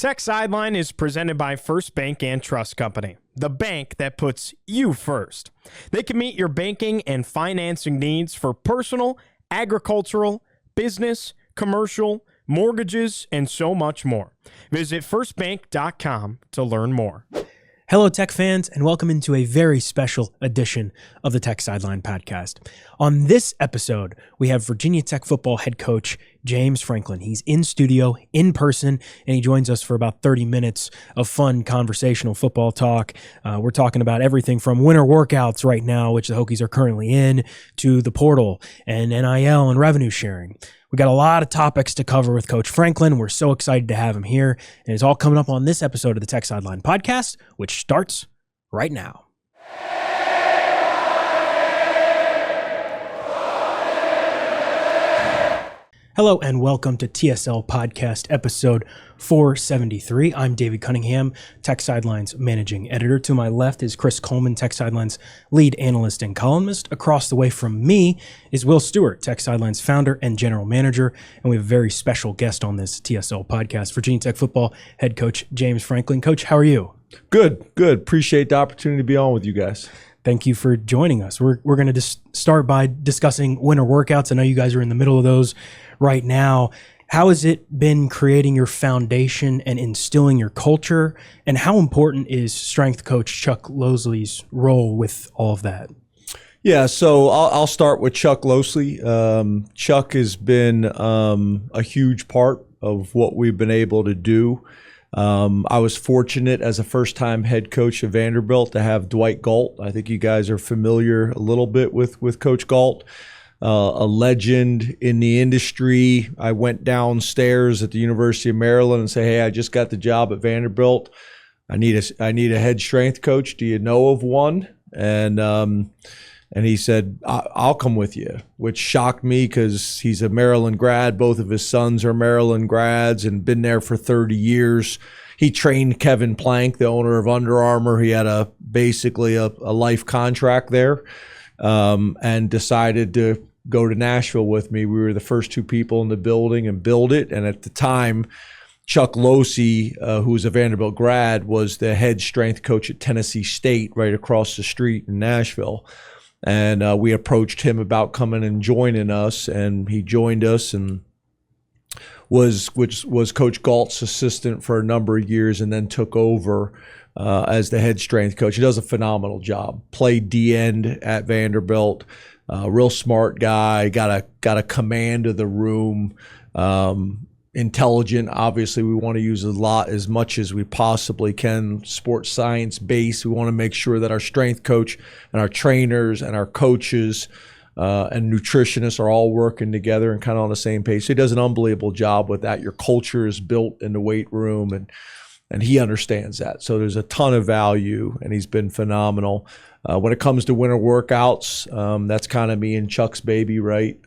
Tech Sideline is presented by First Bank and Trust Company, the bank that puts you first. They can meet your banking and financing needs for personal, agricultural, business, commercial, mortgages, and so much more. Visit firstbank.com to learn more. Hello, Tech fans, and welcome into a very special edition of the Tech Sideline Podcast. On this episode, we have Virginia Tech football head coach James Franklin. He's in studio, in person, and he joins us for about 30 minutes of fun conversational football talk. We're talking about everything from winter workouts right now, which the Hokies are currently in, to the portal and NIL and revenue sharing. We got a lot of topics to cover with Coach Franklin. We're so excited to have him here. And it's all coming up on this episode of the Tech Sideline Podcast, which starts right now. Hello and welcome to TSL Podcast episode 473. I'm David Cunningham, Tech Sideline's managing editor. To my left is Chris Coleman, Tech Sideline's lead analyst and columnist. Across the way from me is Will Stewart, Tech Sideline's founder and general manager. And we have a very special guest on this TSL podcast, Virginia Tech football head coach James Franklin. Coach, how are you? Good. Appreciate the opportunity to be on with you guys. Thank you for joining us. We're going to just start by discussing winter workouts. I know you guys are in the middle of those right now. How has it been creating your foundation and instilling your culture? And how important is strength coach Chuck Losley's role with all of that? Yeah, so I'll start with Chuck Losley. Chuck has been a huge part of what we've been able to do. I was fortunate as a first-time head coach of Vanderbilt to have Dwight Galt. I think you guys are familiar a little bit with Coach Galt, a legend in the industry. I went downstairs at the University of Maryland and said, "Hey, I just got the job at Vanderbilt. I need a head strength coach. Do you know of one?" And he said, "I'll come with you," which shocked me because he's a Maryland grad. Both of his sons are Maryland grads and been there for 30 years. He trained Kevin Plank, the owner of Under Armour. He had basically a life contract there, and decided to go to Nashville with me. We were the first two people in the building and build it. And at the time, Chuck Losley, who was a Vanderbilt grad, was the head strength coach at Tennessee State right across the street in Nashville. And we approached him about coming and joining us, and he joined us and was Coach Galt's assistant for a number of years, and then took over as the head strength coach. He does a phenomenal job. Played D-end at Vanderbilt, real smart guy, got a command of the room. Intelligent, obviously we want to use as much as we possibly can. Sports science based. We want to make sure that our strength coach and our trainers and our coaches and nutritionists are all working together and kind of on the same page. So he does an unbelievable job with that. Your culture is built in the weight room, and he understands that. So there's a ton of value, and he's been phenomenal. When it comes to winter workouts, that's kind of me and Chuck's baby, right?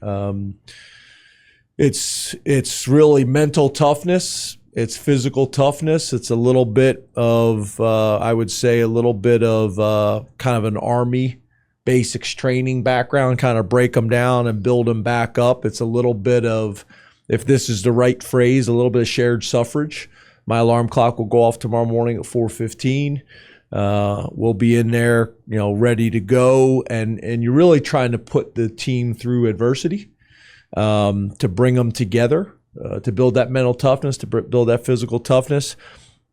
It's really mental toughness. It's physical toughness. It's a little bit of, I would say, a little bit of kind of an Army basics training background, kind of break them down and build them back up. It's a little bit of, if this is the right phrase, a little bit of shared suffrage. My alarm clock will go off tomorrow morning at 4:15. We'll be in there, ready to go. And you're really trying to put the team through adversity. To bring them together, to build that mental toughness, to build that physical toughness,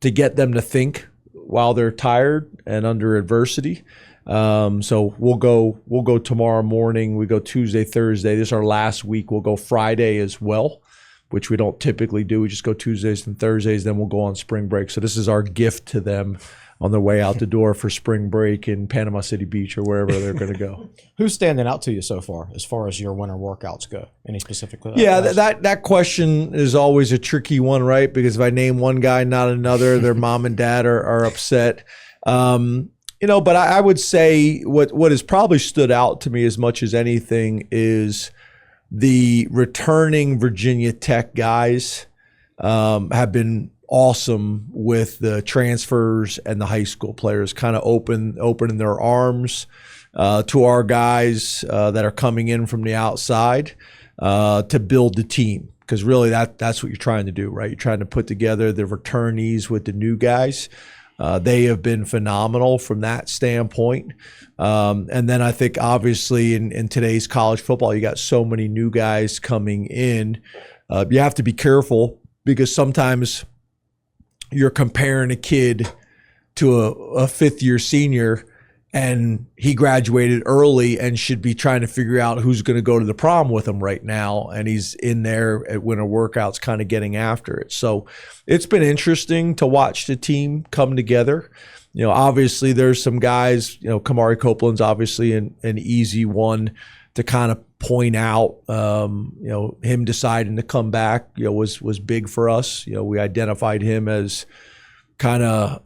to get them to think while they're tired and under adversity. So we'll go tomorrow morning. We go Tuesday, Thursday. This is our last week. We'll go Friday as well, which we don't typically do. We just go Tuesdays and Thursdays. Then we'll go on spring break. So this is our gift to them on their way out the door for spring break in Panama City Beach or wherever they're going to go. Who's standing out to you so far as your winter workouts go? Any specific? Yeah, that question is always a tricky one, right? Because if I name one guy, not another, their mom and dad are upset. But I would say what has probably stood out to me as much as anything is the returning Virginia Tech guys have been awesome with the transfers and the high school players, kind of opening their arms to our guys that are coming in from the outside to build the team. because really that's what you're trying to do, right? You're trying to put together the returnees with the new guys. They have been phenomenal from that standpoint. And then I think obviously in today's college football, you got so many new guys coming in. You have to be careful because sometimes you're comparing a kid to a fifth-year senior, and he graduated early and should be trying to figure out who's going to go to the prom with him right now, and he's in there at winter workouts kind of getting after it. So it's been interesting to watch the team come together. You know, obviously there's some guys, you know, Kamari Copeland's obviously an easy one to kind of point out. You know, him deciding to come back, you know, was big for us. You know, we identified him as kind of,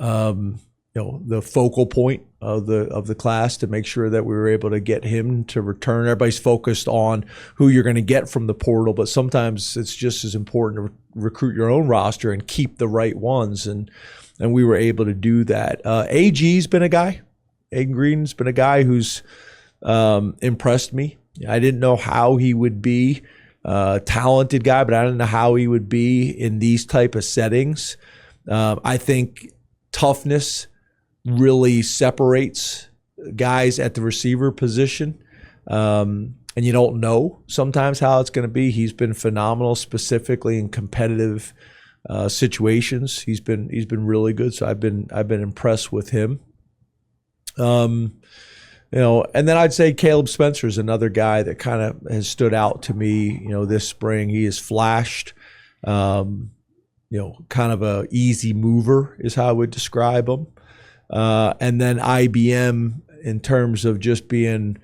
you know, the focal point of the class to make sure that we were able to get him to return. Everybody's focused on who you're going to get from the portal, but sometimes it's just as important to recruit your own roster and keep the right ones. And we were able to do that. AG's been a guy. Aiden Green's been a guy who's impressed me. I didn't know how he would be a talented guy, but I didn't know how he would be in these type of settings. I think toughness really separates guys at the receiver position. And you don't know sometimes how it's going to be. He's been phenomenal, specifically in competitive situations. He's been really good. So I've been impressed with him. You know, and then I'd say Caleb Spencer is another guy that kind of has stood out to me, you know, this spring. He has flashed, you know, kind of a easy mover is how I would describe him. And then IBM in terms of just being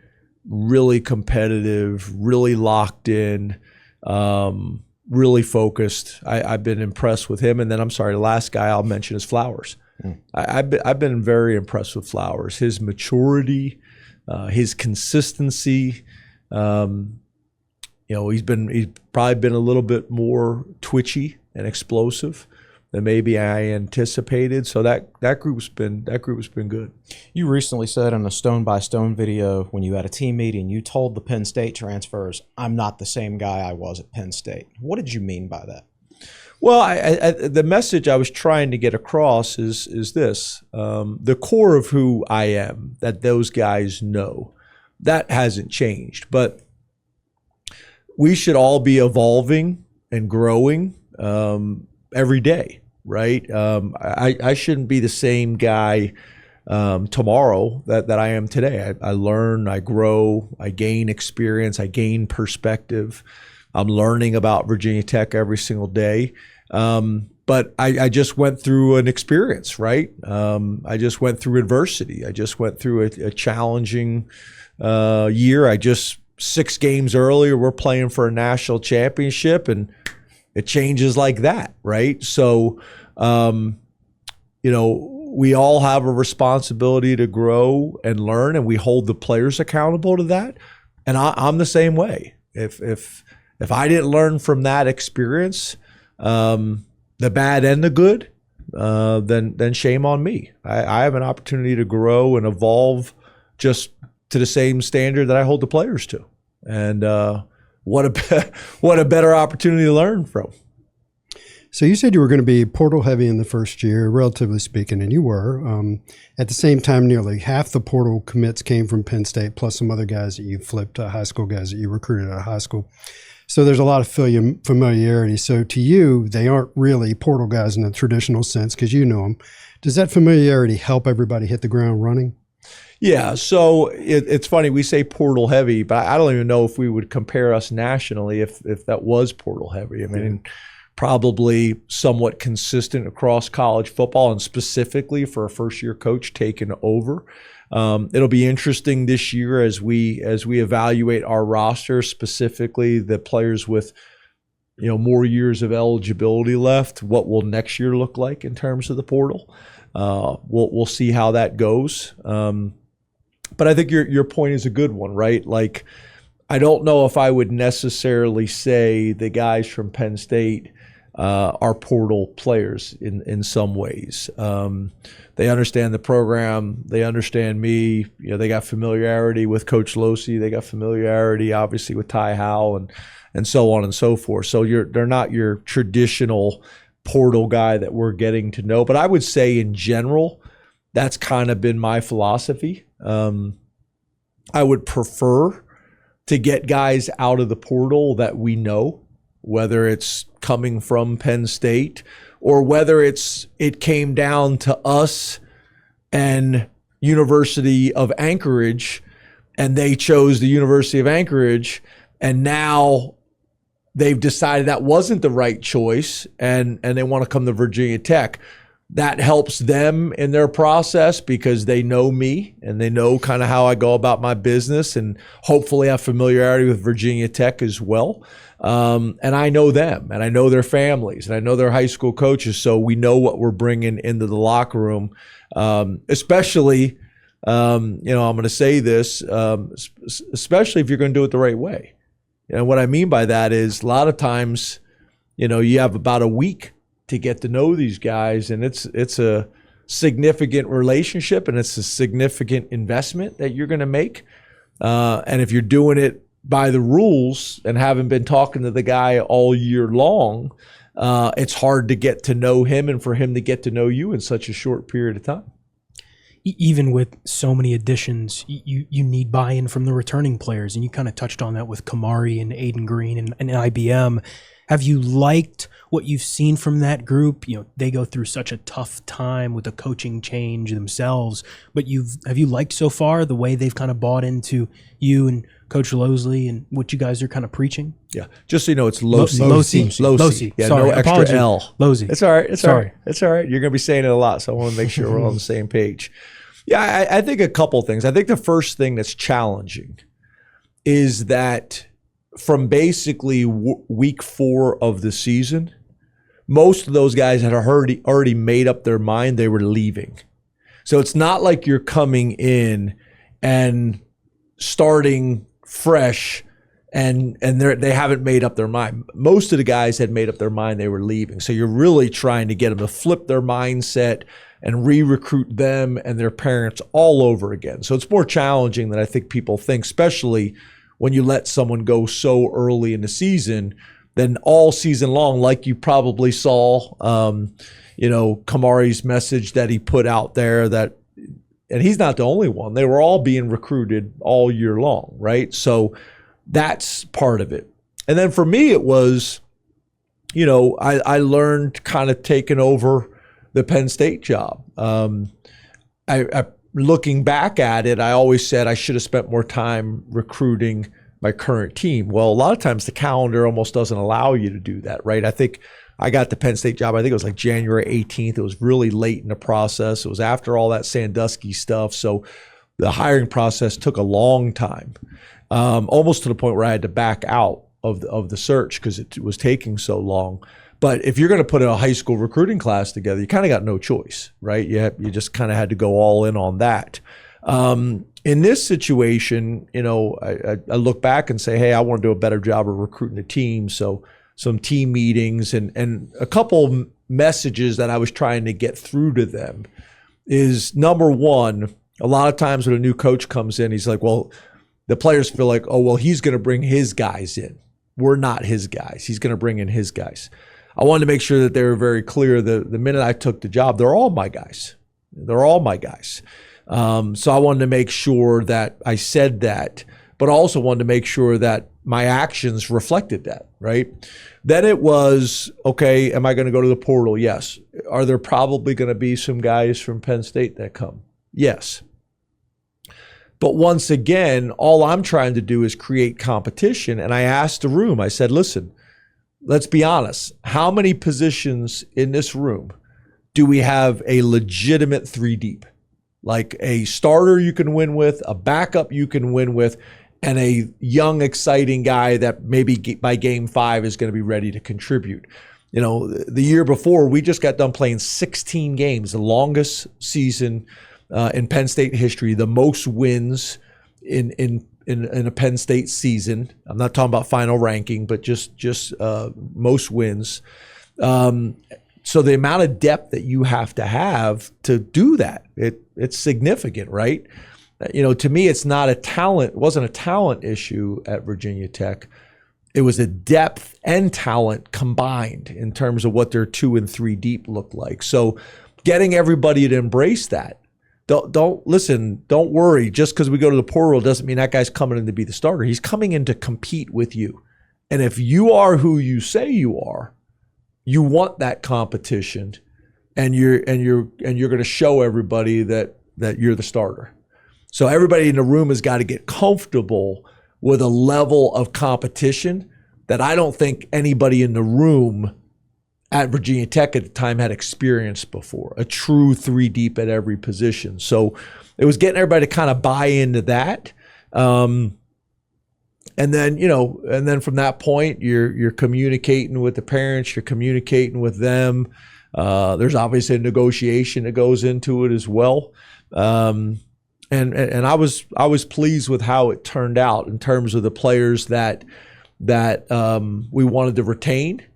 really competitive, really locked in, really focused. I've been impressed with him. And then the last guy I'll mention is Flowers. I've been very impressed with Flowers. His maturity, his consistency. You know, he's probably been a little bit more twitchy and explosive than maybe I anticipated. So that group's been good. You recently said in a Stone by Stone video when you had a team meeting, you told the Penn State transfers, "I'm not the same guy I was at Penn State." What did you mean by that? Well, the message I was trying to get across is this: the core of who I am, that those guys know, that hasn't changed. But we should all be evolving and growing every day, right? I shouldn't be the same guy tomorrow that I am today. I learn, I grow, I gain experience, I gain perspective. I'm learning about Virginia Tech every single day. But I just went through an experience, right? I just went through adversity. I just went through a challenging year. 6 games earlier, we're playing for a national championship, and it changes like that, right? So, you know, we all have a responsibility to grow and learn, and we hold the players accountable to that. And I'm the same way. If I didn't learn from that experience, the bad and the good, then shame on me. I have an opportunity to grow and evolve just to the same standard that I hold the players to. And what a better opportunity to learn from. So you said you were going to be portal heavy in the first year, relatively speaking, and you were. At the same time, nearly half the portal commits came from Penn State, plus some other guys that you flipped, high school guys that you recruited out of high school. So there's a lot of familiarity. So to you, they aren't really portal guys in the traditional sense because you know them. Does that familiarity help everybody hit the ground running? Yeah, so it's funny, we say portal heavy, but I don't even know if we would compare us nationally if that was portal heavy. I mean, probably somewhat consistent across college football and specifically for a first-year coach taking over. It'll be interesting this year as we evaluate our roster, specifically the players with more years of eligibility left. What will next year look like in terms of the portal? We'll see how that goes. But I think your point is a good one, right? Like, I don't know if I would necessarily say the guys from Penn State are portal players in some ways. They understand the program. They understand me. They got familiarity with Coach Losey. They got familiarity, obviously, with Ty Howell and so on and so forth. So they're not your traditional portal guy that we're getting to know. But I would say in general, that's kind of been my philosophy. I would prefer to get guys out of the portal that we know, whether it's coming from Penn State or whether it came down to us and University of Anchorage, and they chose the University of Anchorage, and now they've decided that wasn't the right choice, and they want to come to Virginia Tech. That helps them in their process because they know me and they know kind of how I go about my business, and hopefully have familiarity with Virginia Tech as well. And I know them, and I know their families, and I know their high school coaches, so we know what we're bringing into the locker room. Especially, I'm going to say this, especially if you're going to do it the right way. And what I mean by that is a lot of times, you have about a week to get to know these guys, and it's a significant relationship, and it's a significant investment that you're going to make. And if you're doing it by the rules and haven't been talking to the guy all year long, it's hard to get to know him and for him to get to know you in such a short period of time. Even with so many additions, you need buy-in from the returning players, and you kind of touched on that with Kamari and Aiden Green and IBM. Have you liked what you've seen from that group? They go through such a tough time with the coaching change themselves, but have you liked so far the way they've kind of bought into you and Coach Losley and what you guys are kind of preaching? Yeah, just so you know, it's Losi. Losi. Yeah, sorry, no extra apologies. L. Losi. It's all right. It's Sorry. all right. It's all right. You're going to be saying it a lot, so I want to make sure we're on the same page. Yeah, I think a couple things. I think the first thing that's challenging is that from basically week 4 of the season, most of those guys had already made up their mind they were leaving. So it's not like you're coming in and starting fresh and they haven't made up their mind. Most of the guys had made up their mind they were leaving. So you're really trying to get them to flip their mindset and re-recruit them and their parents all over again. So it's more challenging than I think people think, especially when you let someone go so early in the season. Then all season long, like you probably saw, Kamari's message that he put out there and he's not the only one. They were all being recruited all year long, right? So that's part of it. And then for me, it was, I learned kind of taking over the Penn State job. I looking back at it, I always said I should have spent more time recruiting my current team. Well, a lot of times the calendar almost doesn't allow you to do that, right? I think I got the Penn State job, I think it was like January 18th. It was really late in the process. It was after all that Sandusky stuff. So the hiring process took a long time, almost to the point where I had to back out of the search because it was taking so long. But if you're going to put a high school recruiting class together, you kind of got no choice, right? You just kind of had to go all in on that. In this situation, I look back and say, hey, I want to do a better job of recruiting a team. So some team meetings and a couple messages that I was trying to get through to them is, number one, a lot of times when a new coach comes in, he's like, well, the players feel like, oh, well, he's going to bring his guys in. We're not his guys. He's going to bring in his guys. I wanted to make sure that they were very clear. The minute I took the job, they're all my guys. They're all my guys. So I wanted to make sure that I said that, but also wanted to make sure that my actions reflected that, right? Then it was, okay, am I going to go to the portal? Yes. Are there probably going to be some guys from Penn State that come? Yes. But once again, all I'm trying to do is create competition. And I asked the room, I said, listen, let's be honest. How many positions in this room do we have a legitimate 3 deep? Like a starter you can win with, a backup you can win with, and a young, exciting guy that maybe by game 5 is going to be ready to contribute. The year before, we just got done playing 16 games, the longest season in Penn State history, the most wins in a Penn State season. I'm not talking about final ranking, but just most wins. So the amount of depth that you have to do that, it's significant, right? To me, it's not a talent. It wasn't a talent issue at Virginia Tech. it was a depth and talent combined in terms of what their 2 and 3 deep looked like. So getting everybody to embrace that. Don't worry. Just because we go to the portal doesn't mean that guy's coming in to be the starter. He's coming in to compete with you. And if you are who you say you are, you want that competition, and you're going to show everybody that you're the starter. So everybody in the room has got to get comfortable with a level of competition that I don't think anybody in the room at Virginia Tech at the time had experienced before, a true 3 deep at every position. So it was getting everybody to kind of buy into that. And then from that point, you're communicating with the parents, you're communicating with them. There's obviously a negotiation that goes into it as well. And I was pleased with how it turned out in terms of the players that we wanted to retain,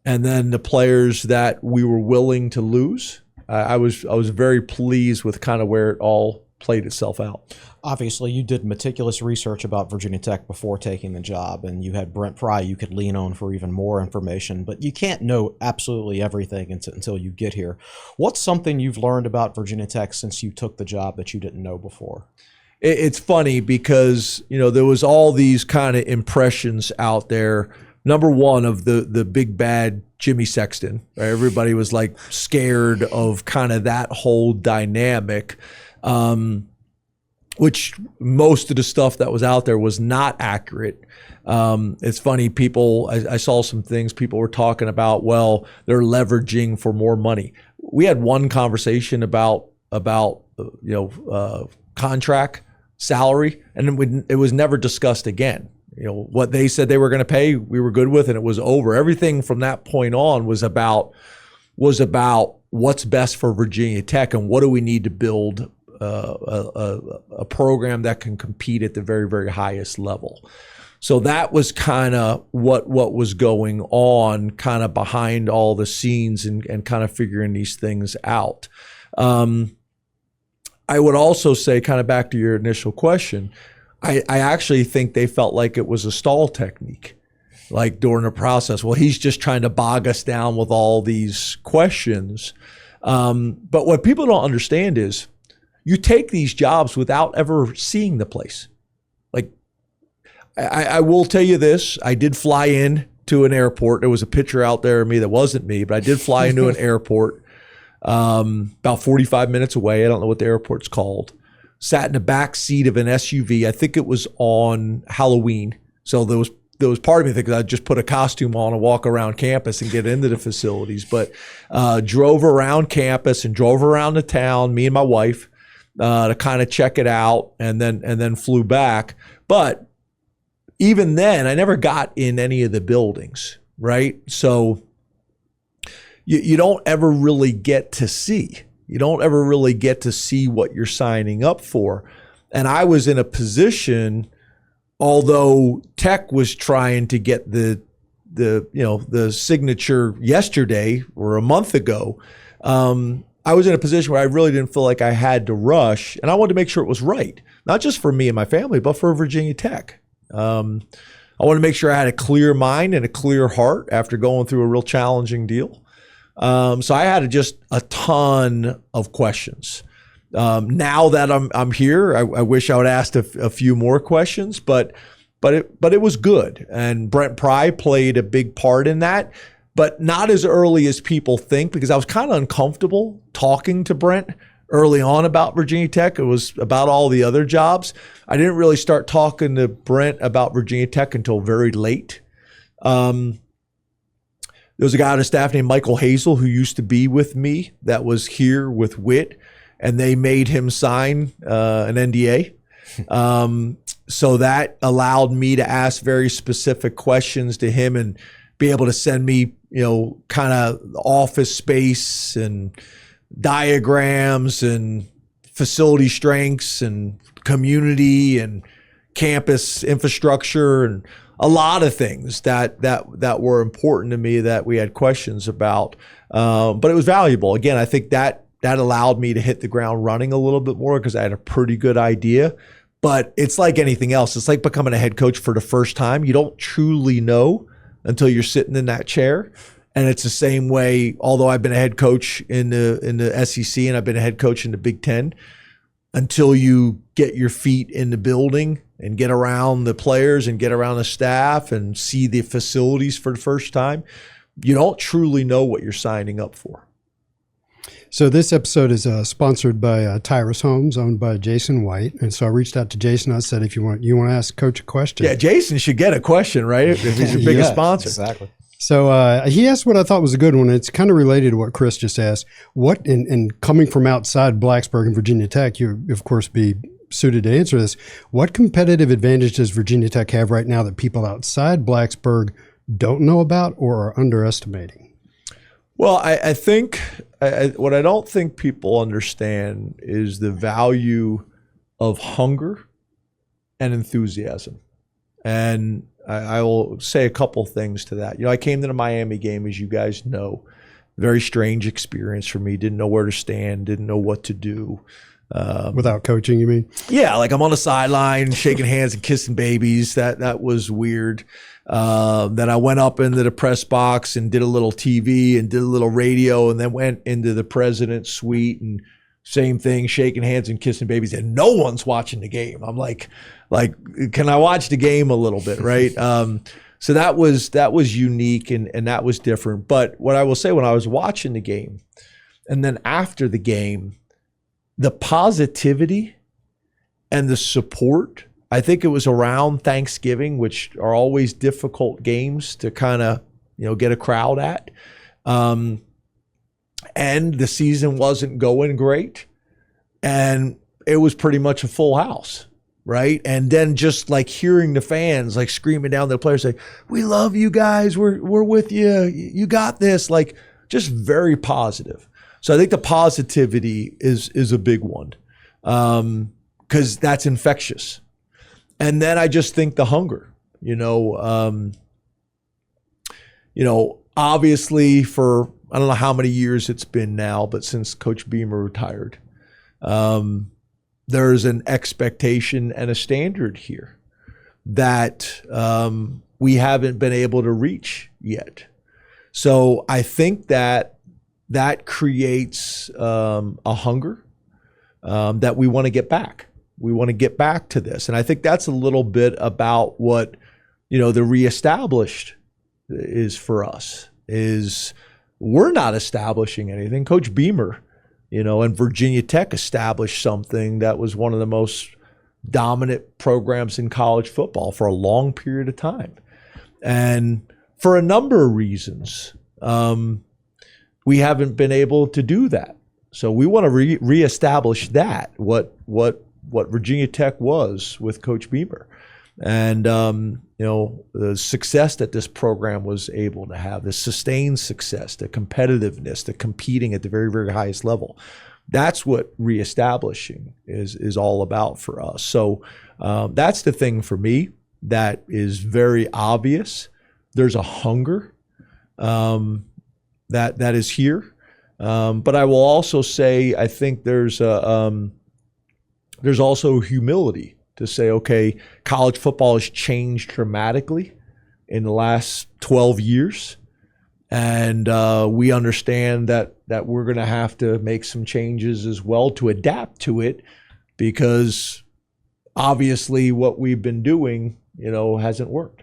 and then the players that we were willing to lose. I was very pleased with kind of where it all played itself out. Obviously, you did meticulous research about Virginia Tech before taking the job, and you had Brent Pry you could lean on for even more information, but you can't know absolutely everything until you get here. What's something you've learned about Virginia Tech since you took the job that you didn't know before? It's funny because, there was all these kind of impressions out there. Number one, of the big bad Jimmy Sexton, right? Everybody was like scared of kind of that whole dynamic, which most of the stuff that was out there was not accurate. It's funny, I saw some things people were talking about, well, they're leveraging for more money. We had one conversation about contract, salary, and it was never discussed again. What they said they were going to pay, we were good with, and it was over. Everything from that point on was about what's best for Virginia Tech and what do we need to build a program that can compete at the very, very highest level. So that was kind of what was going on kind of behind all the scenes and kind of figuring these things out. I would also say, kind of back to your initial question, I actually think they felt like it was a stall technique, like during the process. Well, he's just trying to bog us down with all these questions. But what people don't understand is you take these jobs without ever seeing the place. Like, I will tell you this, I did fly in to an airport. There was a picture out there of me that wasn't me, but I did fly into an airport about 45 minutes away. I don't know what the airport's called. Sat in the back seat of an SUV. I think it was on Halloween. So there was part of me thinking I'd just put a costume on and walk around campus and get into the facilities. But drove around campus and drove around the town, me and my wife, to kind of check it out, and then flew back. But even then, I never got in any of the buildings, right? So you don't ever really get to see. You don't ever really get to see what you're signing up for. And I was in a position, although Tech was trying to get the signature yesterday or a month ago, I was in a position where I really didn't feel like I had to rush, and I wanted to make sure it was right, not just for me and my family, but for Virginia Tech. I wanted to make sure I had a clear mind and a clear heart after going through a real challenging deal. So I had just a ton of questions. Now that I'm here, I wish I would asked a few more questions, but it was good. And Brent Pry played a big part in that, but not as early as people think, because I was kind of uncomfortable talking to Brent early on about Virginia Tech. It was about all the other jobs. I didn't really start talking to Brent about Virginia Tech until very late. There was a guy on the staff named Michael Hazel who used to be with me that was here with Witt, and they made him sign an NDA. So that allowed me to ask very specific questions to him and be able to send me, kind of office space and diagrams and facility strengths and community and campus infrastructure and a lot of things that were important to me that we had questions about. But it was valuable. Again, I think that allowed me to hit the ground running a little bit more because I had a pretty good idea. But it's like anything else. It's like becoming a head coach for the first time. You don't truly know until you're sitting in that chair. And it's the same way, although I've been a head coach in the SEC and I've been a head coach in the Big Ten, until you get your feet in the building and get around the players and get around the staff and see the facilities for the first time, you don't truly know what you're signing up for. So this episode is sponsored by Tyrus Homes, owned by Jason White. And so I reached out to Jason. I said, if you want to ask Coach a question. Yeah, Jason should get a question, right? If he's your biggest sponsor. Exactly. So he asked what I thought was a good one. It's kind of related to what Chris just asked. What, and coming from outside Blacksburg and Virginia Tech, you of course be suited to answer this. What competitive advantage does Virginia Tech have right now that people outside Blacksburg don't know about or are underestimating? Well, I think what I don't think people understand is the value of hunger and enthusiasm. And I will say a couple things to that. I came to the Miami game, as you guys know, very strange experience for me. Didn't know where to stand, didn't know what to do. Without coaching, you mean? Yeah, like I'm on the sideline shaking hands and kissing babies. That was weird. Then I went up into the press box and did a little TV and did a little radio, and then went into the president's suite and same thing, shaking hands and kissing babies, and no one's watching the game. I'm like, can I watch the game a little bit, right? So that was unique and that was different. But what I will say, when I was watching the game, and then after the game, the positivity and the support, I think it was around Thanksgiving, which are always difficult games to kind of, get a crowd at. And the season wasn't going great. And it was pretty much a full house, right? And then just like hearing the fans like screaming down the players, say, "We love you guys. We're with you. You got this." Like, just very positive. So I think the positivity is a big one, because that's infectious. And then I just think the hunger, obviously for, I don't know how many years it's been now, but since Coach Beamer retired, there's an expectation and a standard here that we haven't been able to reach yet. So I think that creates a hunger that we want to get back. We want to get back to this. And I think that's a little bit about what, the reestablished is for us, is we're not establishing anything. Coach Beamer, and Virginia Tech established something that was one of the most dominant programs in college football for a long period of time. And for a number of reasons, we haven't been able to do that. So we want to reestablish that, what Virginia Tech was with Coach Beamer. And, the success that this program was able to have, the sustained success, the competitiveness, the competing at the very, very highest level. That's what reestablishing is all about for us. So that's the thing for me that is very obvious. There's a hunger that is here. But I will also say, I think there's also humility to say, okay, college football has changed dramatically in the last 12 years. And we understand that we're going to have to make some changes as well to adapt to it, because obviously what we've been doing, hasn't worked.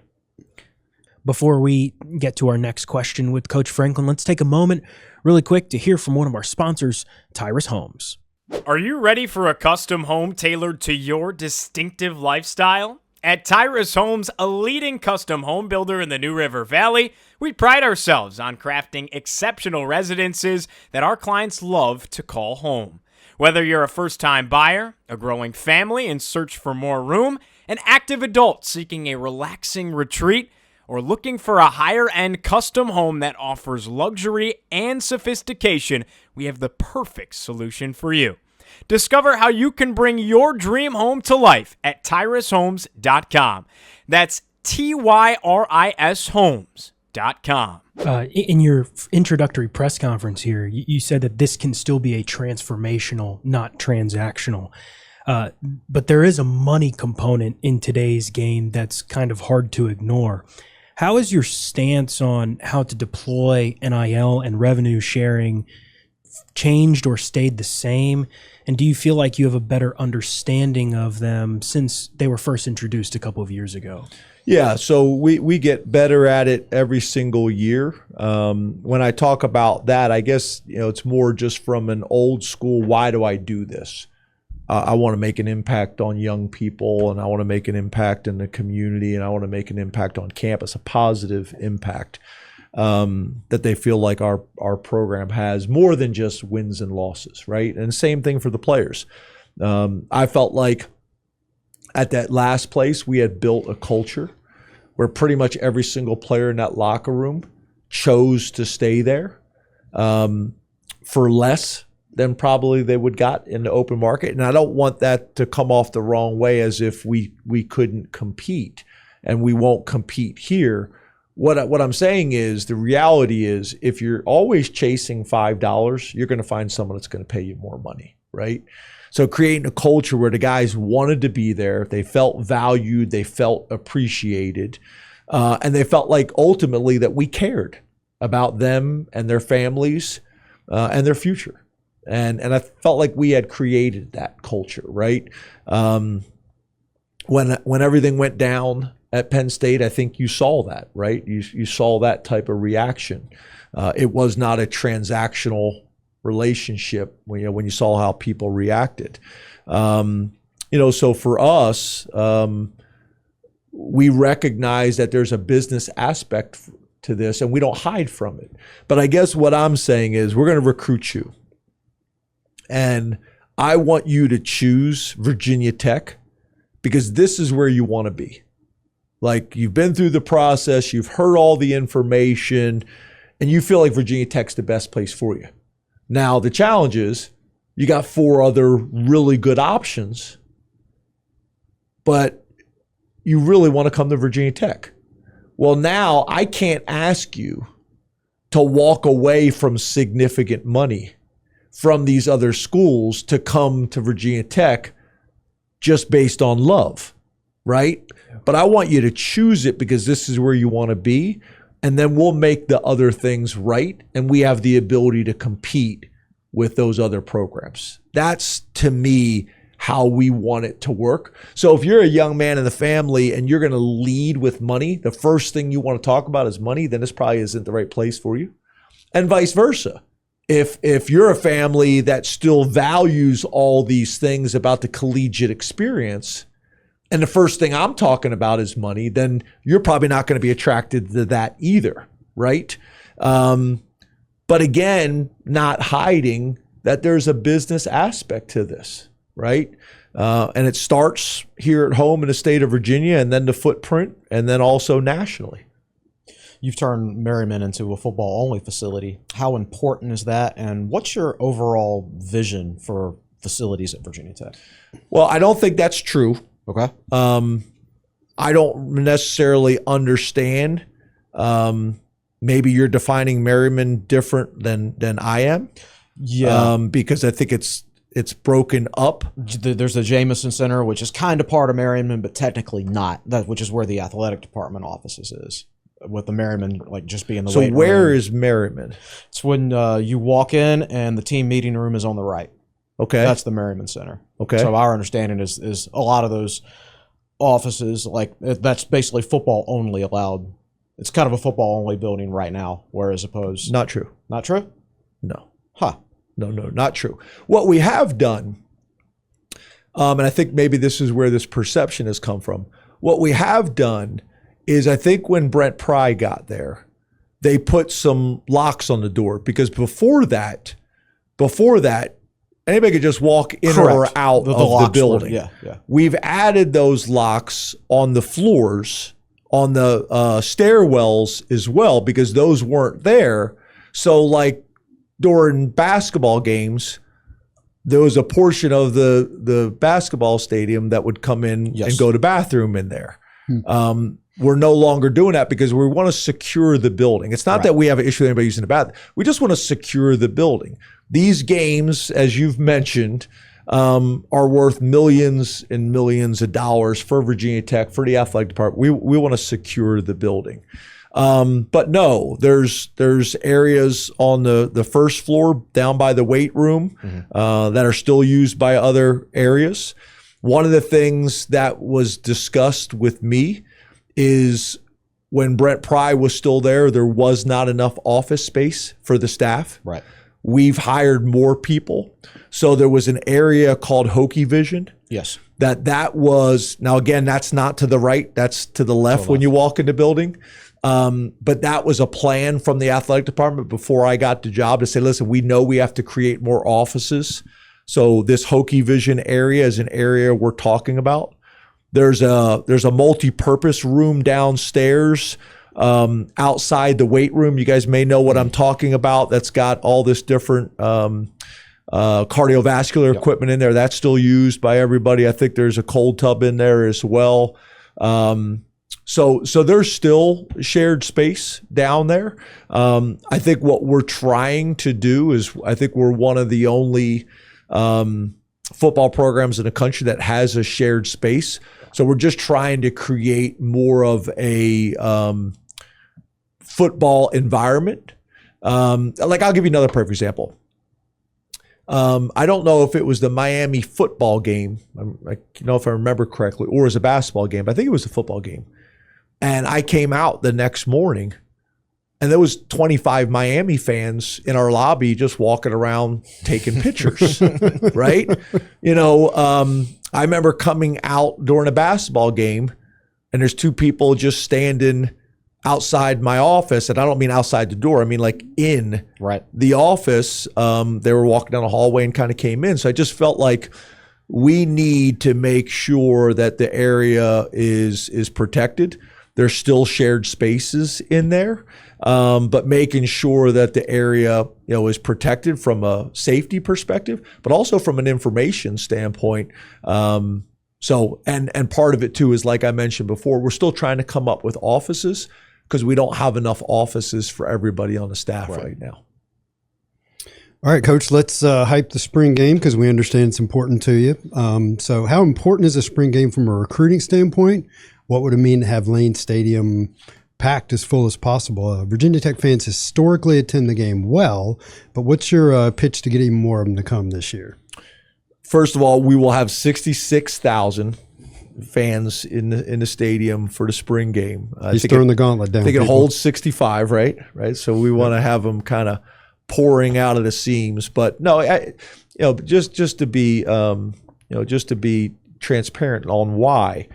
Before we get to our next question with Coach Franklin, let's take a moment really quick to hear from one of our sponsors, Tyrus Homes. Are you ready for a custom home tailored to your distinctive lifestyle? At Tyrus Homes, a leading custom home builder in the New River Valley, we pride ourselves on crafting exceptional residences that our clients love to call home. Whether you're a first-time buyer, a growing family in search for more room, an active adult seeking a relaxing retreat, or looking for a higher-end custom home that offers luxury and sophistication, we have the perfect solution for you. Discover how you can bring your dream home to life at tyrushomes.com. That's TYRIS Homes.com. In your introductory press conference here, you said that this can still be a transformational, not transactional. But there is a money component in today's game that's kind of hard to ignore. How is your stance on how to deploy NIL and revenue sharing changed or stayed the same? And do you feel like you have a better understanding of them since they were first introduced a couple of years ago? Yeah, so we get better at it every single year. When I talk about that, I guess it's more just from an old school, why do I do this? I want to make an impact on young people, and I want to make an impact in the community, and I want to make an impact on campus, a positive impact that they feel like our program has more than just wins and losses, right? And same thing for the players. I felt like at that last place, we had built a culture where pretty much every single player in that locker room chose to stay there for less than probably they would got in the open market. And I don't want that to come off the wrong way as if we couldn't compete, and we won't compete here. What I'm saying is the reality is if you're always chasing $5, you're going to find someone that's going to pay you more money, right? So creating a culture where the guys wanted to be there, they felt valued, they felt appreciated, and they felt like ultimately that we cared about them and their families and their future. And I felt like we had created that culture, right? When everything went down at Penn State, I think you saw that, right? You saw that type of reaction. It was not a transactional relationship when you saw how people reacted. So for us, we recognize that there's a business aspect to this, and we don't hide from it. But I guess what I'm saying is we're going to recruit you. And I want you to choose Virginia Tech because this is where you want to be. Like, you've been through the process, you've heard all the information, and you feel like Virginia Tech's the best place for you. Now, the challenge is you got 4 other really good options, but you really want to come to Virginia Tech. Well, now I can't ask you to walk away from significant money from these other schools to come to Virginia Tech just based on love, right? But I want you to choose it because this is where you want to be, and then we'll make the other things right, and we have the ability to compete with those other programs. That's, to me, how we want it to work. So if you're a young man in the family and you're going to lead with money, the first thing you want to talk about is money, then this probably isn't the right place for you. And vice versa. If you're a family that still values all these things about the collegiate experience, and the first thing I'm talking about is money, then you're probably not going to be attracted to that either, right? But again, not hiding that there's a business aspect to this, right? And it starts here at home in the state of Virginia, and then the footprint, and then also nationally. You've turned Merriman into a football-only facility. How important is that, and what's your overall vision for facilities at Virginia Tech? Well, I don't think that's true. Okay. I don't necessarily understand. Maybe you're defining Merriman different than I am. Yeah. Because I think it's broken up. There's the Jamison Center, which is kind of part of Merriman, but technically not. Which is where the athletic department offices is. With the Merriman, like, just being the weight room. So where is Merriman? It's when you walk in and the team meeting room is on the right. Okay. That's the Merriman Center. Okay. So our understanding is a lot of those offices, like, that's basically football only allowed. It's kind of a football only building right now, whereas opposed. Not true. Not true? No. Huh. No, not true. What we have done, and I think maybe this is where this perception has come from. What we have done is, I think when Brent Pry got there, they put some locks on the door, because before that, anybody could just walk in or out of the building. Yeah. We've added those locks on the floors, on the stairwells as well, because those weren't there. So, like, during basketball games, there was a portion of the basketball stadium that would come in and go to bathroom in there. We're no longer doing that because we want to secure the building. It's not that we have an issue with anybody using the bathroom. We just want to secure the building. These games, as you've mentioned, are worth millions and millions of dollars for Virginia Tech, for the athletic department. We want to secure the building. But no, there's areas on the first floor down by the weight room that are still used by other areas. One of the things that was discussed with me is when Brent Pry was still there was not enough office space for the staff. Right. We've hired more people. So there was an area called Hokie Vision. Yes. That was, now again, that's not to the right, that's to the left when you walk in the building. But that was a plan from the athletic department before I got the job to say, listen, we know we have to create more offices. So this Hokie Vision area is an area we're talking about. There's a multi-purpose room downstairs outside the weight room. You guys may know what I'm talking about. That's got all this different cardiovascular equipment in there. That's still used by everybody. I think there's a cold tub in there as well. So there's still shared space down there. I think what we're trying to do is, I think we're one of the only football programs in the country that has a shared space. So we're just trying to create more of a football environment. Like, I'll give you another perfect example. I don't know if it was the Miami football game, if I remember correctly, or it was a basketball game, but I think it was a football game. And I came out the next morning, and there was 25 Miami fans in our lobby just walking around taking pictures, right? I remember coming out during a basketball game, and there's two people just standing outside my office, and I don't mean outside the door, I mean like in the office. They were walking down the hallway and kind of came in. So I just felt like we need to make sure that the area is protected. There's still shared spaces in there, but making sure that the area, is protected from a safety perspective, but also from an information standpoint. So part of it too is, like I mentioned before, we're still trying to come up with offices because we don't have enough offices for everybody on the staff right now. All right, Coach, let's hype the spring game because we understand it's important to you. So how important is a spring game from a recruiting standpoint? What would it mean to have Lane Stadium packed as full as possible? Virginia Tech fans historically attend the game well, but what's your pitch to get even more of them to come this year? First of all, we will have 66,000 fans in the stadium for the spring game. He's throwing the gauntlet down. I think it holds 65, right? So we want to have them kind of pouring out of the seams. But no, just to be transparent on why.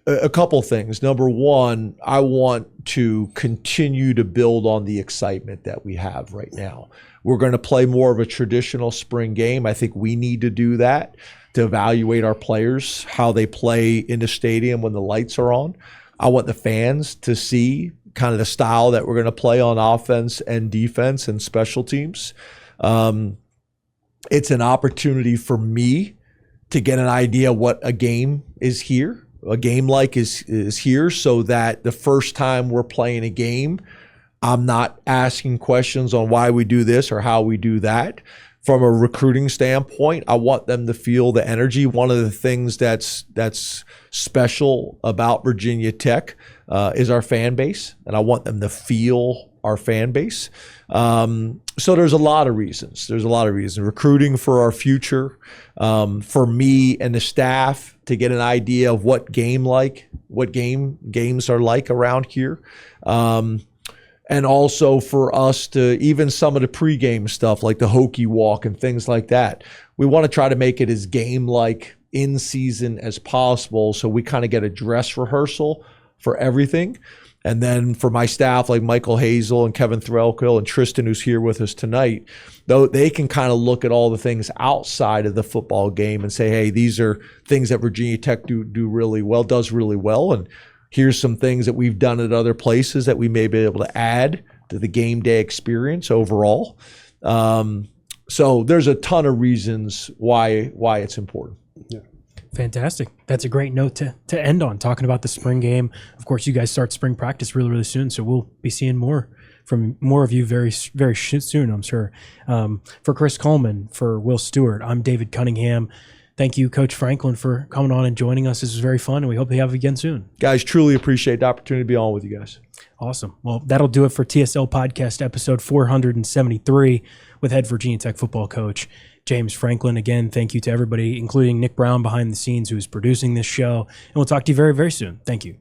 A couple things. Number one, I want to continue to build on the excitement that we have right now. We're going to play more of a traditional spring game. I think we need to do that to evaluate our players, how they play in the stadium when the lights are on. I want the fans to see kind of the style that we're going to play on offense and defense and special teams. It's an opportunity for me to get an idea what a game is here. A game like is here, so that the first time we're playing a game, I'm not asking questions on why we do this or how we do that. From a recruiting standpoint, I want them to feel the energy. One of the things that's special about Virginia Tech is our fan base, and I want them to feel our fan base. So there's a lot of reasons. Recruiting for our future, for me and the staff to get an idea of what games are like around here. And also for us to, even some of the pregame stuff like the Hokie walk and things like that, we want to try to make it as game-like in season as possible. So we kind of get a dress rehearsal for everything. And then for my staff, like Michael Hazel and Kevin Threlkill and Tristan, who's here with us tonight, though they can kind of look at all the things outside of the football game and say, hey, these are things that Virginia Tech does really well. And here's some things that we've done at other places that we may be able to add to the game day experience overall. So there's a ton of reasons why it's important. Yeah. Fantastic. That's a great note to end on, talking about the spring game. Of course, you guys start spring practice really, really soon, so we'll be seeing more from more of you very, very soon, I'm sure. For Chris Coleman, for Will Stewart, I'm David Cunningham. Thank you, Coach Franklin, for coming on and joining us. This was very fun, and we hope to have you again soon. Guys, truly appreciate the opportunity to be on with you guys. Awesome. Well, that'll do it for TSL Podcast episode 473 with head Virginia Tech football coach James Franklin. Again, thank you to everybody, including Nick Brown behind the scenes, who is producing this show. And we'll talk to you very, very soon. Thank you.